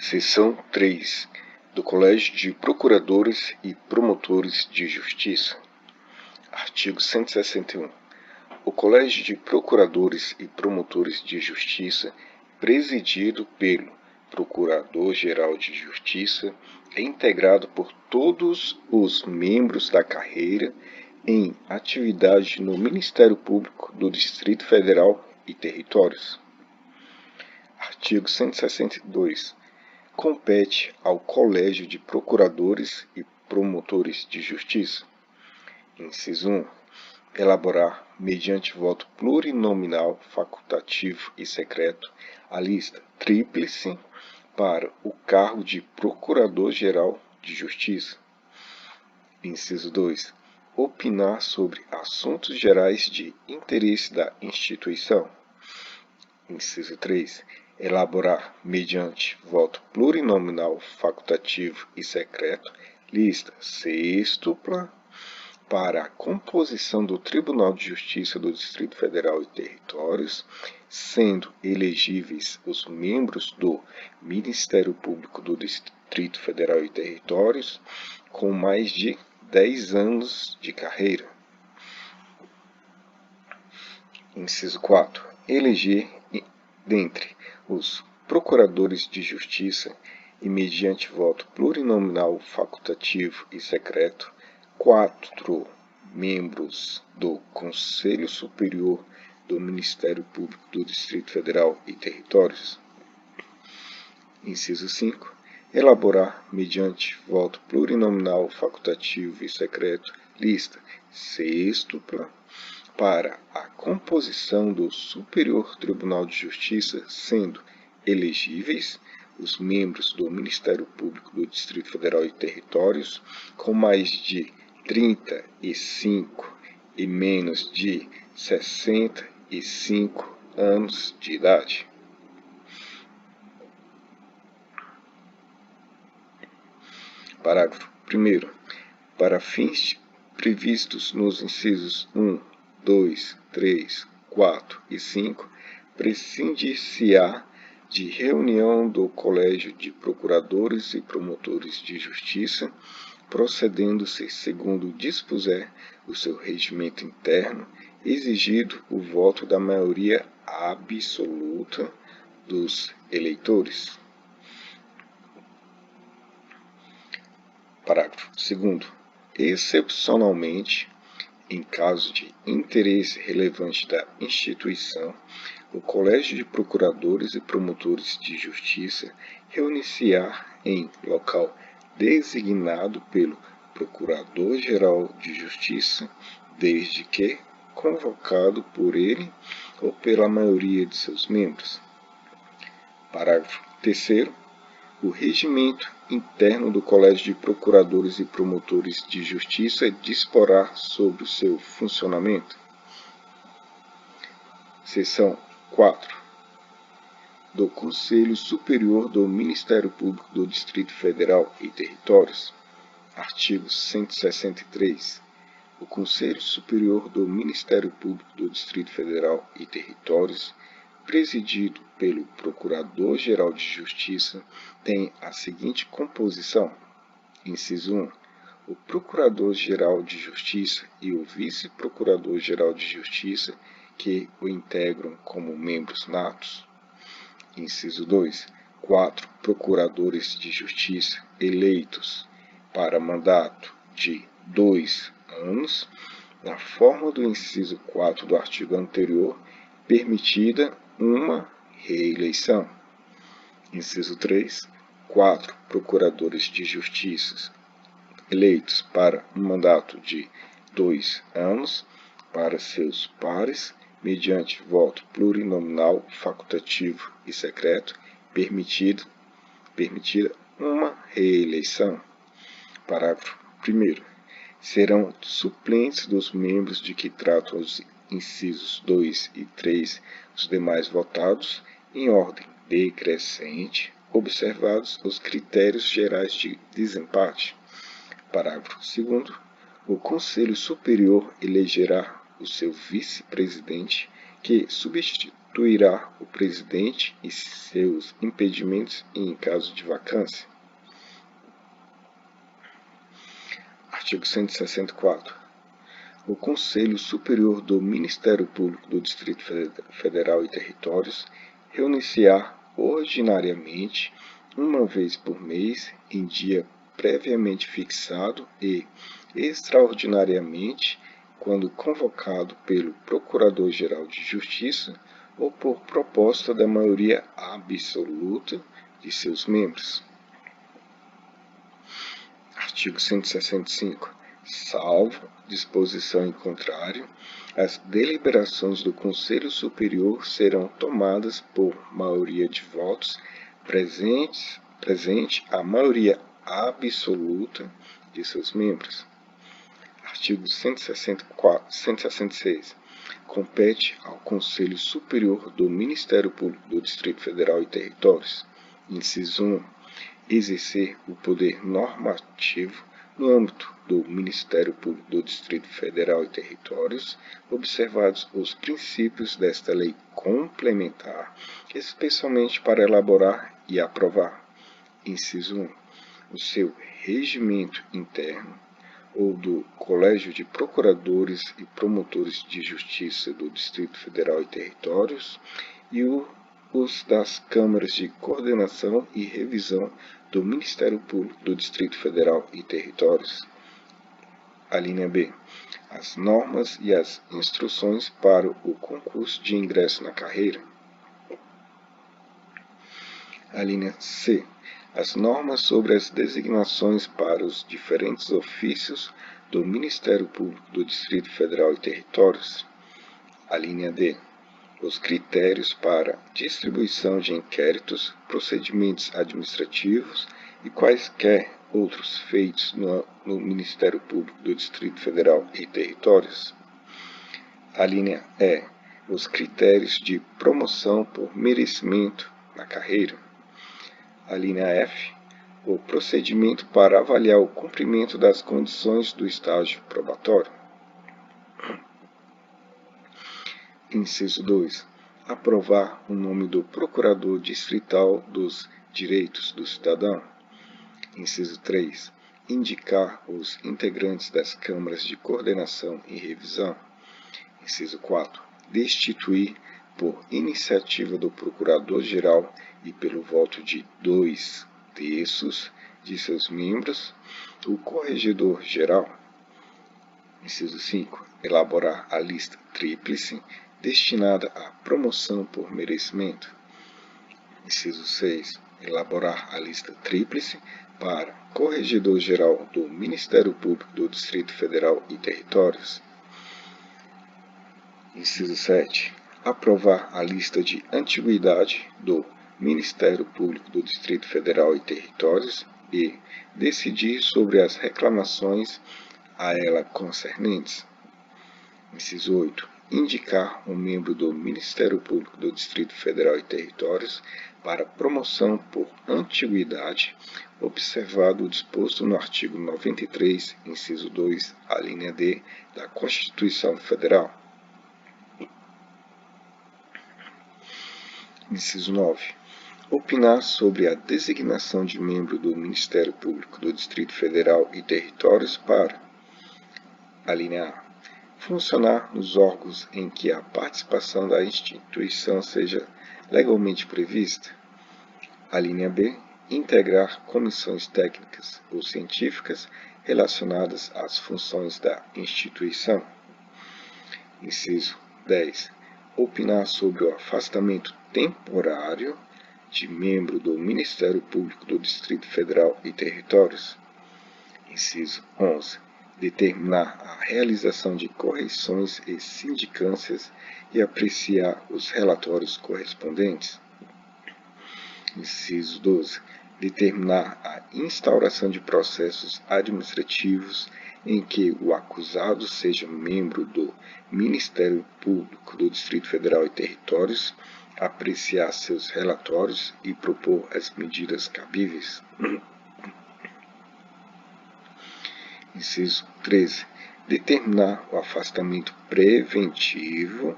Seção 3 do Colégio de Procuradores e Promotores de Justiça. Artigo 161. O Colégio de Procuradores e Promotores de Justiça, presidido pelo Procurador-Geral de Justiça, é integrado por todos os membros da carreira em atividade no Ministério Público do Distrito Federal e Territórios. Artigo 162. Compete ao Colégio de Procuradores e Promotores de Justiça, inciso 1, elaborar, mediante voto plurinominal, facultativo e secreto, a lista tríplice para o cargo de Procurador-Geral de Justiça. Inciso 2, opinar sobre assuntos gerais de interesse da instituição. Inciso 3, elaborar, mediante voto plurinominal, facultativo e secreto, lista sextupla para a composição do Tribunal de Justiça do Distrito Federal e Territórios, sendo elegíveis os membros do Ministério Público do Distrito Federal e Territórios com mais de 10 anos de carreira. Inciso 4. Eleger dentre os procuradores de justiça e mediante voto plurinominal, facultativo e secreto, 4 membros do Conselho Superior do Ministério Público do Distrito Federal e Territórios. Inciso 5. Elaborar, mediante voto plurinominal, facultativo e secreto, lista sextupla para a composição do Superior Tribunal de Justiça, sendo elegíveis os membros do Ministério Público do Distrito Federal e Territórios com mais de 35 e menos de 65 anos de idade. Parágrafo 1º. Para fins previstos nos incisos 1, 2, 3, 4 e 5, prescindir-se-á de reunião do Colégio de Procuradores e Promotores de Justiça, procedendo-se segundo dispuser o seu regimento interno, exigido o voto da maioria absoluta dos eleitores. Parágrafo 2º. Excepcionalmente, em caso de interesse relevante da instituição, o Colégio de Procuradores e Promotores de Justiça reunir-se-á em local designado pelo Procurador-Geral de Justiça, desde que convocado por ele ou pela maioria de seus membros. Parágrafo 3º. O regimento interno do Colégio de Procuradores e Promotores de Justiça disporá sobre o seu funcionamento. Seção 4. Do Conselho Superior do Ministério Público do Distrito Federal e Territórios. Artigo 163. O Conselho Superior do Ministério Público do Distrito Federal e Territórios, presidido pelo Procurador-Geral de Justiça, tem a seguinte composição. Inciso 1. O Procurador-Geral de Justiça e o Vice-Procurador-Geral de Justiça, que o integram como membros natos. Inciso 2. 4 Procuradores de Justiça eleitos para mandato de 2 anos, na forma do inciso 4 do artigo anterior, permitida uma reeleição. Inciso 3. 4 Procuradores de Justiça eleitos para um mandato de 2 anos para seus pares, mediante voto plurinominal, facultativo e secreto, permitida uma reeleição. Parágrafo 1º. Serão suplentes dos membros de que tratam os incisos 2 e 3 os demais votados, em ordem decrescente, observados os critérios gerais de desempate. Parágrafo 2º. O Conselho Superior elegerá o seu vice-presidente, que substituirá o presidente e seus impedimentos em caso de vacância. Artigo 164. O Conselho Superior do Ministério Público do Distrito Federal e Territórios reunir-se-á ordinariamente uma vez por mês em dia previamente fixado e, extraordinariamente, quando convocado pelo Procurador-Geral de Justiça ou por proposta da maioria absoluta de seus membros. Artigo 165. Salvo disposição em contrário, as deliberações do Conselho Superior serão tomadas por maioria de votos presente a maioria absoluta de seus membros. Artigo 166. Compete ao Conselho Superior do Ministério Público do Distrito Federal e Territórios, inciso 1, exercer o poder normativo no âmbito do Ministério Público do Distrito Federal e Territórios, observados os princípios desta lei complementar, especialmente para elaborar e aprovar, inciso 1, o seu regimento interno ou do Colégio de Procuradores e Promotores de Justiça do Distrito Federal e Territórios e os das Câmaras de Coordenação e Revisão do Ministério Público do Distrito Federal e Territórios. A linha B. As normas e as instruções para o concurso de ingresso na carreira. A linha C. As normas sobre as designações para os diferentes ofícios do Ministério Público do Distrito Federal e Territórios. A linha D. Os critérios para distribuição de inquéritos, procedimentos administrativos e quaisquer outros feitos no Ministério Público do Distrito Federal e Territórios. A linha E. Os critérios de promoção por merecimento na carreira. A linha F. O procedimento para avaliar o cumprimento das condições do estágio probatório. Inciso 2. Aprovar o nome do Procurador Distrital dos Direitos do Cidadão. Inciso 3. Indicar os integrantes das Câmaras de Coordenação e Revisão. Inciso 4. Destituir, por iniciativa do Procurador-Geral e pelo voto de 2/3 de seus membros, o Corregedor-Geral. Inciso 5. Elaborar a lista tríplice destinada à promoção por merecimento. Inciso 6. Elaborar a lista tríplice para Corregedor-Geral do Ministério Público do Distrito Federal e Territórios. Inciso 7. Aprovar a lista de antiguidade do Ministério Público do Distrito Federal e Territórios e decidir sobre as reclamações a ela concernentes. Inciso 8. Indicar um membro do Ministério Público do Distrito Federal e Territórios para promoção por antiguidade, observado o disposto no artigo 93, inciso 2, a linha D da Constituição Federal. Inciso 9. Opinar sobre a designação de membro do Ministério Público do Distrito Federal e Territórios para: a linha A. Funcionar nos órgãos em que a participação da instituição seja legalmente prevista. A linha B. Integrar comissões técnicas ou científicas relacionadas às funções da instituição. Inciso 10. Opinar sobre o afastamento temporário de membro do Ministério Público do Distrito Federal e Territórios. Inciso 11. Determinar a realização de correções e sindicâncias e apreciar os relatórios correspondentes. Inciso 12. Determinar a instauração de processos administrativos em que o acusado seja membro do Ministério Público do Distrito Federal e Territórios, apreciar seus relatórios e propor as medidas cabíveis. Inciso 13. Determinar o afastamento preventivo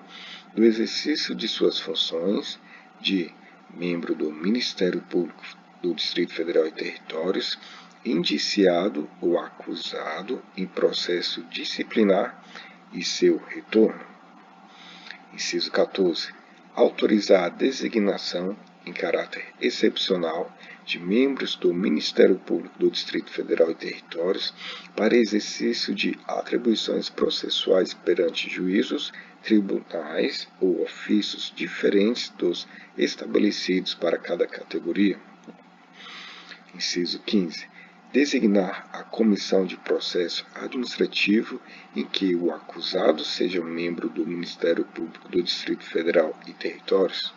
do exercício de suas funções de membro do Ministério Público do Distrito Federal e Territórios, indiciado ou acusado em processo disciplinar e seu retorno. Inciso 14. Autorizar a designação em caráter excepcional de membros do Ministério Público do Distrito Federal e Territórios para exercício de atribuições processuais perante juízos, tribunais ou ofícios diferentes dos estabelecidos para cada categoria. Inciso 15. Designar a comissão de processo administrativo em que o acusado seja membro do Ministério Público do Distrito Federal e Territórios.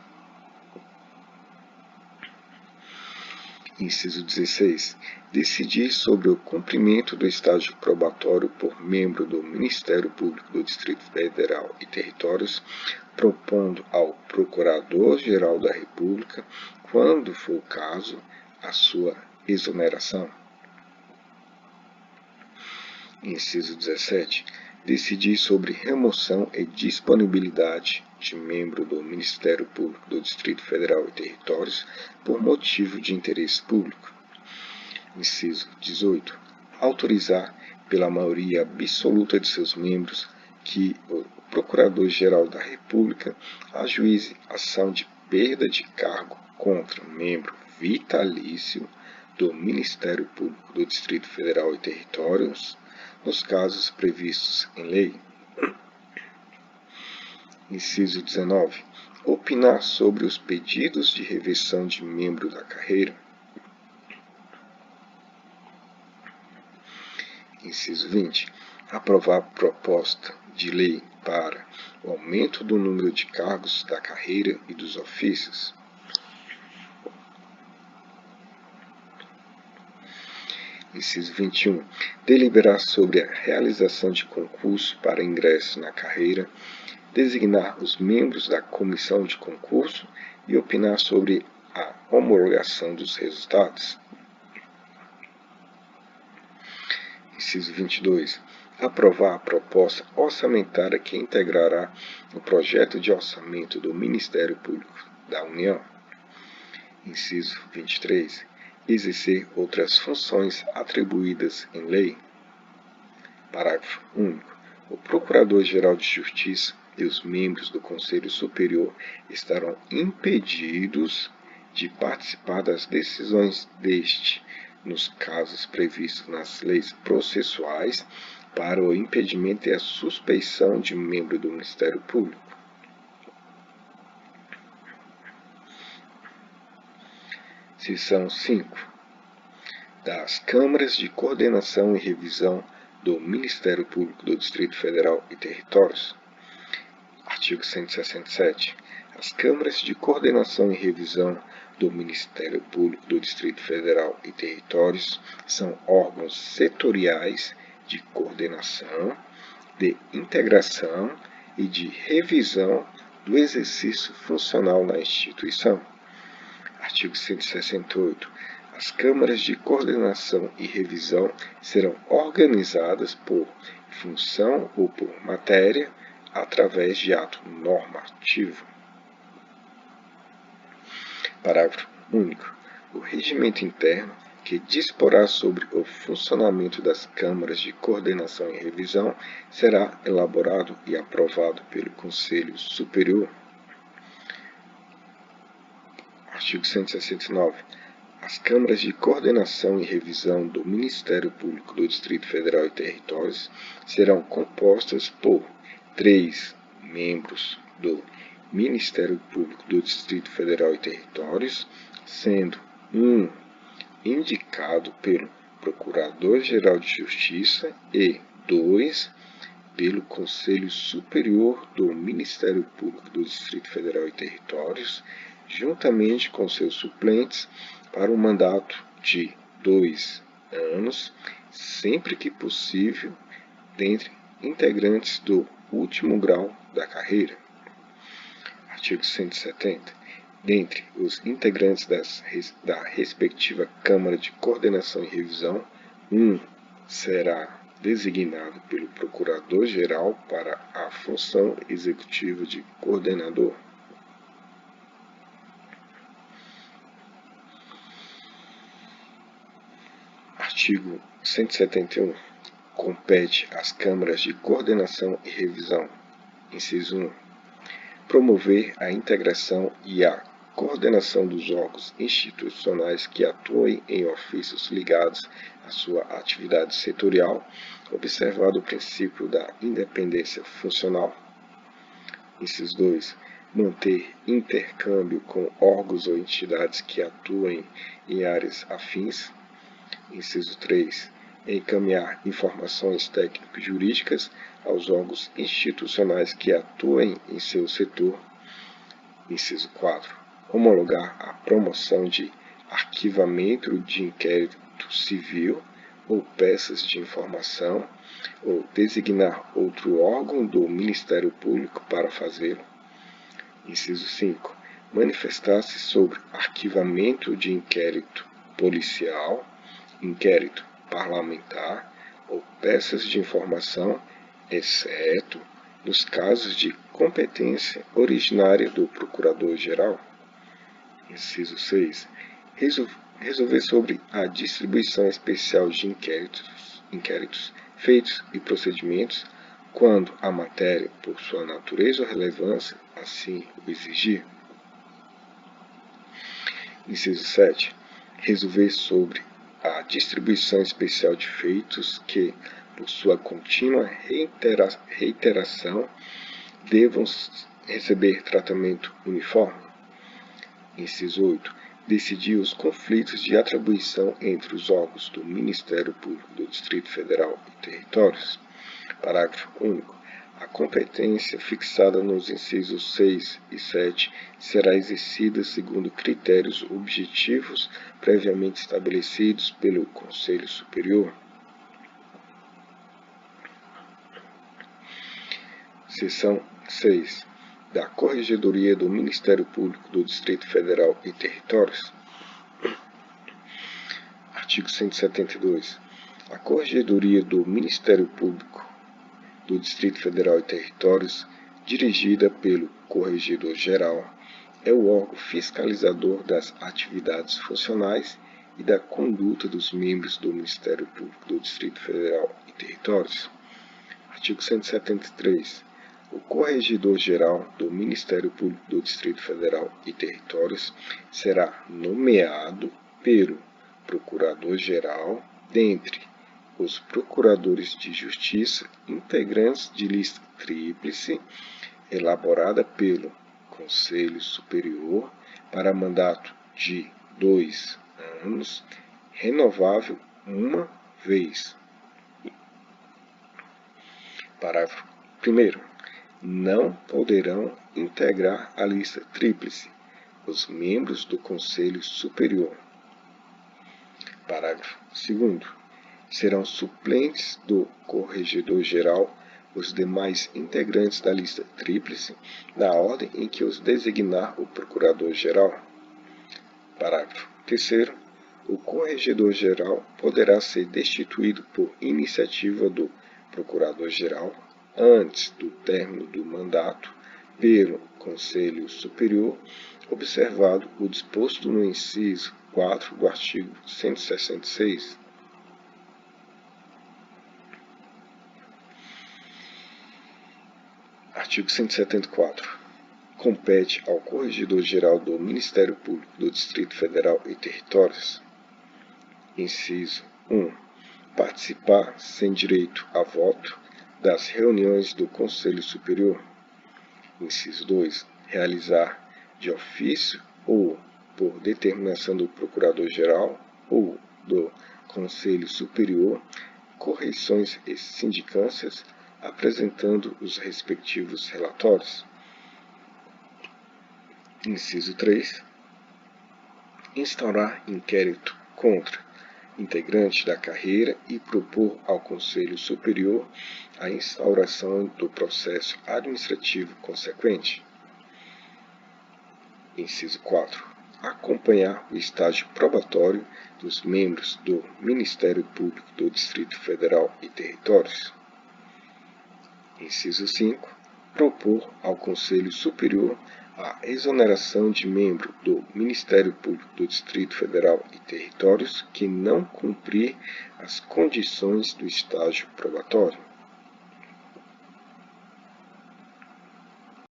Inciso 16. Decidir sobre o cumprimento do estágio probatório por membro do Ministério Público do Distrito Federal e Territórios, propondo ao Procurador-Geral da República, quando for o caso, a sua exoneração. Inciso 17. Decidir sobre remoção e disponibilidade de membro do Ministério Público do Distrito Federal e Territórios por motivo de interesse público. Inciso 18. Autorizar, pela maioria absoluta de seus membros, que o Procurador-Geral da República ajuize ação de perda de cargo contra membro vitalício do Ministério Público do Distrito Federal e Territórios, nos casos previstos em lei. Inciso 19. Opinar sobre os pedidos de reversão de membro da carreira. Inciso 20. Aprovar proposta de lei para o aumento do número de cargos da carreira e dos ofícios. Inciso 21. Deliberar sobre a realização de concurso para ingresso na carreira, designar os membros da comissão de concurso e opinar sobre a homologação dos resultados. Inciso 22. Aprovar a proposta orçamentária que integrará o projeto de orçamento do Ministério Público da União. Inciso 23. Exercer outras funções atribuídas em lei. Parágrafo único. O Procurador-Geral de Justiça e os membros do Conselho Superior estarão impedidos de participar das decisões deste, nos casos previstos nas leis processuais, para o impedimento e a suspeição de membro do Ministério Público. Seção 5. Das Câmaras de Coordenação e Revisão do Ministério Público do Distrito Federal e Territórios. Artigo 167. As Câmaras de Coordenação e Revisão do Ministério Público do Distrito Federal e Territórios são órgãos setoriais de coordenação, de integração e de revisão do exercício funcional na instituição. Artigo 168. As câmaras de coordenação e revisão serão organizadas por função ou por matéria através de ato normativo. Parágrafo único. O regimento interno, que disporá sobre o funcionamento das câmaras de coordenação e revisão, será elaborado e aprovado pelo Conselho Superior. Artigo 169. As câmaras de coordenação e revisão do Ministério Público do Distrito Federal e Territórios serão compostas por 3 membros do Ministério Público do Distrito Federal e Territórios, sendo um indicado pelo Procurador-Geral de Justiça e 2 pelo Conselho Superior do Ministério Público do Distrito Federal e Territórios, juntamente com seus suplentes, para um mandato de 2 anos, sempre que possível, dentre integrantes do último grau da carreira. Artigo 170. Dentre os integrantes da respectiva Câmara de Coordenação e Revisão, um será designado pelo Procurador-Geral para a função executiva de coordenador. Artigo 171. Compete às câmaras de coordenação e revisão, inciso 1, promover a integração e a coordenação dos órgãos institucionais que atuem em ofícios ligados à sua atividade setorial, observado o princípio da independência funcional. Inciso 2. Manter intercâmbio com órgãos ou entidades que atuem em áreas afins. Inciso 3. Encaminhar informações técnico-jurídicas aos órgãos institucionais que atuem em seu setor. Inciso 4. Homologar a promoção de arquivamento de inquérito civil ou peças de informação, ou designar outro órgão do Ministério Público para fazê-lo. Inciso 5. Manifestar-se sobre arquivamento de inquérito policial, inquérito parlamentar ou peças de informação, exceto nos casos de competência originária do Procurador-Geral. Inciso 6. Resolver sobre a distribuição especial de inquéritos feitos e procedimentos, quando a matéria, por sua natureza ou relevância, assim o exigir. Inciso 7. Resolver sobre a distribuição especial de feitos que, por sua contínua reiteração, devam receber tratamento uniforme. Inciso 8. Decidir os conflitos de atribuição entre os órgãos do Ministério Público do Distrito Federal e Territórios. Parágrafo único. A competência fixada nos incisos 6 e 7 será exercida segundo critérios objetivos previamente estabelecidos pelo Conselho Superior. Seção 6. Da Corregedoria do Ministério Público do Distrito Federal e Territórios. Artigo 172. A Corregedoria do Ministério Público do Distrito Federal e Territórios, dirigida pelo Corregedor-Geral, é o órgão fiscalizador das atividades funcionais e da conduta dos membros do Ministério Público do Distrito Federal e Territórios. Artigo 173. O Corregedor-Geral do Ministério Público do Distrito Federal e Territórios será nomeado pelo Procurador-Geral dentre os Procuradores de Justiça integrantes de lista tríplice elaborada pelo Conselho Superior para mandato de 2 anos, renovável uma vez. Parágrafo 1º. Não poderão integrar a lista tríplice os membros do Conselho Superior. Parágrafo 2º. Serão suplentes do Corregedor-Geral os demais integrantes da lista tríplice na ordem em que os designar o Procurador-Geral. Parágrafo 3º. O Corregedor-Geral poderá ser destituído por iniciativa do Procurador-Geral antes do término do mandato pelo Conselho Superior, observado o disposto no inciso 4 do artigo 166. Artigo 174. Compete ao Corregedor-Geral do Ministério Público do Distrito Federal e Territórios, inciso 1, participar sem direito a voto das reuniões do Conselho Superior. Inciso 2. Realizar de ofício ou por determinação do Procurador-Geral ou do Conselho Superior correições e sindicâncias, apresentando os respectivos relatórios. Inciso 3. Instaurar inquérito contra integrante da carreira e propor ao Conselho Superior a instauração do processo administrativo consequente. Inciso 4. acompanhar o estágio probatório dos membros do Ministério Público do Distrito Federal e Territórios. Inciso 5. Propor ao Conselho Superior a exoneração de membro do Ministério Público do Distrito Federal e Territórios que não cumprir as condições do estágio probatório.